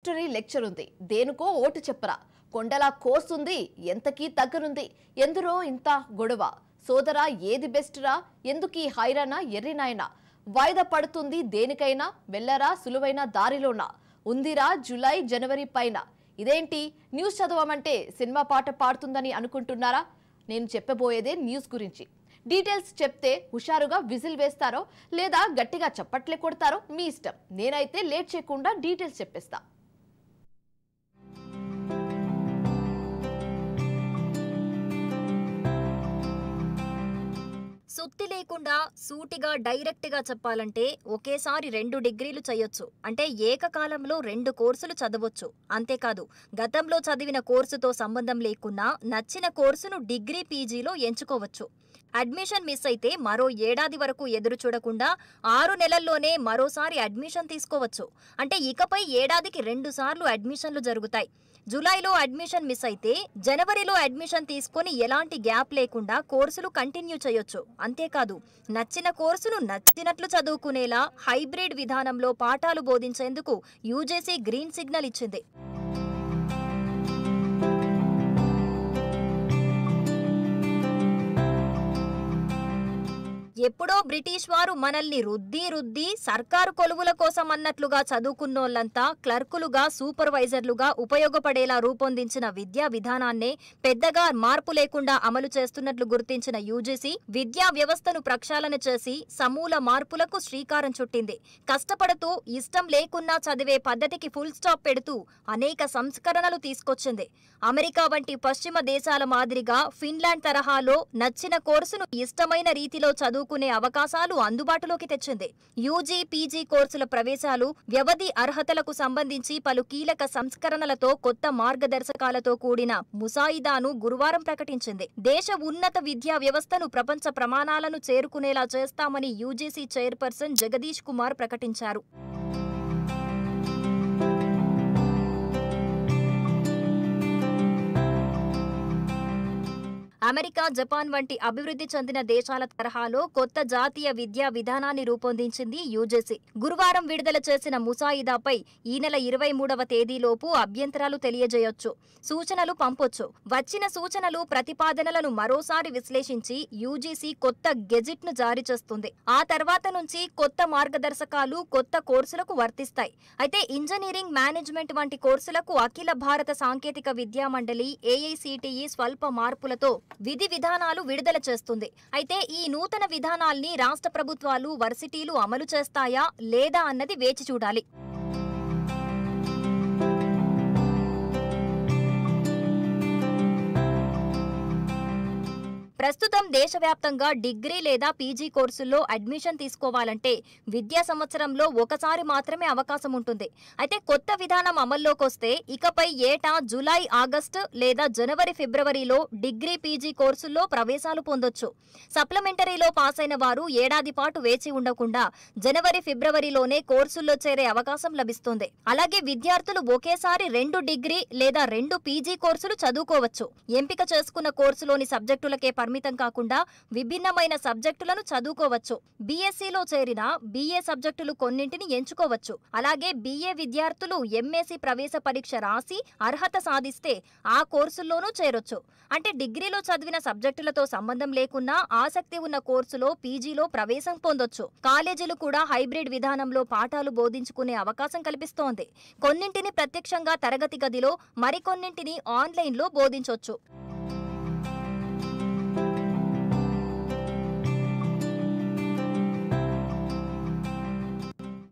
History lecture ఉంది. దేనికో vote చెప్పరా, కొండలా కోస్తుంది, ఎంతకీ తగ్గనుంది, ఎందరో ఇంత గొడవ, సోదరా ఏది బెస్ట్ రా, ఎందుకీ హైరానా ఎర్రినాయనా, వాయిదా పడుతుంది దేనికైనా, వెళ్ళరా సులువైన దారిలోనా, ఉందిరా జూలై జనవరి పైన. ఇదేంటి న్యూస్ చదవమంటే సినిమా పాట పాడుతుందని అనుకుంటున్నారా? నేను చెప్పబోయేదే న్యూస్ గురించి. డీటెయిల్స్ చెప్తే హుషారుగా విజిల్ వేస్తారో లేదా గట్టిగా చప్పట్లే కొడతారో మీ ఇష్టం. నేనైతే లేట్ చేయకుండా డీటెయిల్స్ చెప్పేస్తా. సుత్తి లేకుండా సూటిగా డైరెక్ట్గా చెప్పాలంటే ఒకేసారి 2 డిగ్రీలు చేయొచ్చు. అంటే ఏకకాలంలో 2 కోర్సులు చదవచ్చు. అంతేకాదు, గతంలో చదివిన కోర్సుతో సంబంధం లేకున్నా నచ్చిన కోర్సును డిగ్రీ పీజీలో ఎంచుకోవచ్చు. అడ్మిషన్ మిస్ అయితే మరో ఏడాది వరకు ఎదురు చూడకుండా 6 నెలల్లోనే మరోసారి అడ్మిషన్ తీసుకోవచ్చు. అంటే ఇకపై ఏడాదికి 2 సార్లు అడ్మిషన్లు జరుగుతాయి. జూలైలో అడ్మిషన్ మిస్ అయితే జనవరిలో అడ్మిషన్ తీసుకొని ఎలాంటి గ్యాప్ లేకుండా కోర్సులు కంటిన్యూ చేయొచ్చు. అంతేకాదు, నచ్చిన కోర్సును నచ్చినట్లు చదువుకునేలా హైబ్రిడ్ విధానంలో పాఠాలు బోధించేందుకు యూజీసీ గ్రీన్ సిగ్నల్ ఇచ్చింది. ఎప్పుడో బ్రిటిష్ వారు మనల్ని రుద్ది సర్కారు కొలువుల కోసం అన్నట్లుగా చదువుకున్నోళ్లంతా క్లర్కులుగా, సూపర్వైజర్లుగా ఉపయోగపడేలా రూపొందించిన విద్యా విధానాన్నే పెద్దగా మార్పు లేకుండా అమలు చేస్తున్నట్లు గుర్తించిన యూజీసీ విద్యా వ్యవస్థను ప్రక్షాళన చేసి సమూల మార్పులకు శ్రీకారం చుట్టింది. కష్టపడుతూ ఇష్టం లేకున్నా చదివే పద్ధతికి ఫుల్ స్టాప్ పెడుతూ అనేక సంస్కరణలు తీసుకొచ్చింది. అమెరికా వంటి పశ్చిమ దేశాల మాదిరిగా ఫిన్లాండ్ తరహాలో నచ్చిన కోర్సును ఇష్టమైన రీతిలో చదువుకునే అవకాశాలు అందుబాటులోకి తెచ్చింది. యూజీ, పీజీ కోర్సుల ప్రవేశాలు, వ్యవధి అర్హతలకు సంబంధించి పలు కీలక సంస్కరణలతో కొత్త మార్గదర్శకాలతో కూడిన ముసాయిదాను గురువారం ప్రకటించింది. దేశ ఉన్నత విద్యా వ్యవస్థను ప్రపంచ ప్రమాణాలను చేరుకునేలా చేస్తామని యూజీసీ చైర్పర్సన్ జగదీష్ కుమార్ ప్రకటించారు. అమెరికా, జపాన్ వంటి అభివృద్ధి చెందిన దేశాల తరహాలో కొత్త జాతీయ విద్యా విధానాన్ని రూపొందించింది యూజీసీ. గురువారం విడుదల చేసిన ముసాయిదాపై ఈ నెల 23వ తేదీలోపు అభ్యంతరాలు తెలియజేయొచ్చు, సూచనలు పంపొచ్చు. వచ్చిన సూచనలు, ప్రతిపాదనలను మరోసారి విశ్లేషించి యూజీసీ కొత్త గెజిట్ను జారీ చేస్తుంది. ఆ తర్వాత నుంచి కొత్త మార్గదర్శకాలు కొత్త కోర్సులకు వర్తిస్తాయి. అయితే ఇంజనీరింగ్, మేనేజ్మెంట్ వంటి కోర్సులకు అఖిల భారత సాంకేతిక విద్యా మండలి ఏఐసిటిఈ స్వల్ప మార్పులతో విధి విధానాలు విడుదల చేస్తుంది. అయితే ఈ నూతన విధానాల్ని రాష్ట్ర ప్రభుత్వాలు, వర్సిటీలు అమలు చేస్తాయా లేదా అన్నది వేచి చూడాలి. ప్రస్తుతం దేశవ్యాప్తంగా డిగ్రీ లేదా పీజీ కోర్సుల్లో అడ్మిషన్ తీసుకోవాలంటే విద్యా సంవత్సరంలో ఒకసారి మాత్రమే అవకాశం ఉంటుంది. అయితే కొత్త విధానం అమల్లోకి వస్తే ఇకపై ఏటా జూలై, ఆగస్టు లేదా జనవరి, ఫిబ్రవరిలో డిగ్రీ, పీజీ కోర్సుల్లో ప్రవేశాలు పొందొచ్చు. సప్లిమెంటరీలో పాస్ అయిన వారు ఏడాది పాటు వేచి ఉండకుండా జనవరి, ఫిబ్రవరిలోనే కోర్సుల్లో చేరే అవకాశం లభిస్తుంది. అలాగే విద్యార్థులు ఒకేసారి 2 డిగ్రీ లేదా 2 పీజీ కోర్సులు చదువుకోవచ్చు. ఎంపిక చేసుకున్న కోర్సులోని సబ్జెక్టులకే పరిమితం కాకుండా విభిన్నమైన సబ్జెక్టులను చదువుకోవచ్చు. బీఎస్సీలో చేరిన బీఏ సబ్జెక్టులు కొన్నింటిని ఎంచుకోవచ్చు. అలాగే బీఏ విద్యార్థులు ఎంఎస్సీ ప్రవేశ పరీక్ష రాసి అర్హత సాధిస్తే ఆ కోర్సుల్లోనూ చేరొచ్చు. అంటే డిగ్రీలో చదివిన సబ్జెక్టులతో సంబంధం లేకున్నా ఆసక్తి ఉన్న కోర్సులో పీజీలో ప్రవేశం పొందొచ్చు. కాలేజీలు కూడా హైబ్రిడ్ విధానంలో పాఠాలు బోధించుకునే అవకాశం కల్పిస్తోంది. కొన్నింటిని ప్రత్యక్షంగా తరగతి గదిలో, మరికొన్నింటిని ఆన్లైన్లో బోధించొచ్చు.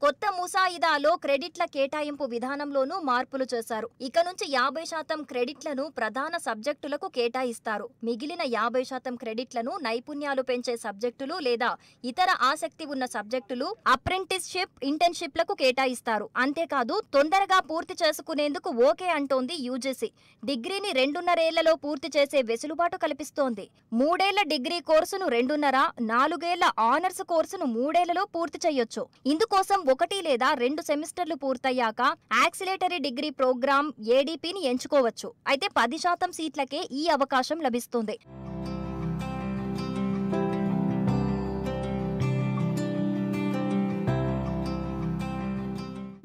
కొత్త ముసాయిదాలో క్రెడిట్ల కేటాయింపు విధానంలోనూ మార్పులు చేశారు. ఇక నుంచి 50% క్రెడిట్లను ప్రధాన సబ్జెక్టులకు కేటాయిస్తారు. మిగిలిన 50% క్రెడిట్లను నైపుణ్యాలు పెంచే సబ్జెక్టులు లేదా ఇతర ఆసక్తి ఉన్న సబ్జెక్టులు, అప్రెంటిస్షిప్, ఇంటర్న్షిప్లకు కేటాయిస్తారు. అంతేకాదు, తొందరగా పూర్తి చేసుకునేందుకు ఓకే అంటోంది యూజీసీ. డిగ్రీని 2.5 ఏళ్లలో పూర్తి చేసే వెసులుబాటు కల్పిస్తోంది. 3 ఏళ్ల డిగ్రీ కోర్సును 2.5, 4 ఏళ్ల ఆనర్స్ కోర్సును 3 ఏళ్లలో పూర్తి చేయొచ్చు. ఇందుకోసం 1 లేదా 2 సెమిస్టర్లు పూర్తయ్యాక యాక్సిలేటరీ డిగ్రీ ప్రోగ్రామ్ ఏడీపీని ఎంచుకోవచ్చు. అయితే 10% సీట్లకే ఈ అవకాశం లభిస్తుంది.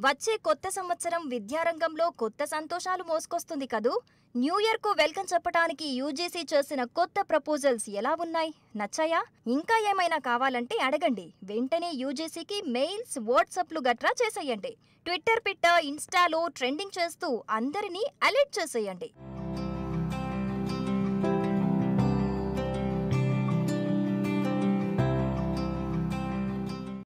వచ్చే కొత్త సంవత్సరం విద్యారంగంలో కొత్త సంతోషాలు మోసుకొస్తుంది కదూ. న్యూ ఇయర్ కు వెల్కమ్ చెప్పడానికి యూజీసీ చేసిన కొత్త ప్రపోజల్స్ ఎలా ఉన్నాయి? నచ్చాయా? ఇంకా ఏమైనా కావాలంటే అడగండి. వెంటనే యూజీసీకి మెయిల్స్, వాట్సాప్లు గట్రా చేసేయండి. ట్విట్టర్ పిట్ట, ఇన్స్టాలో ట్రెండింగ్ చేస్తూ అందరినీ అలర్ట్ చేసేయండి.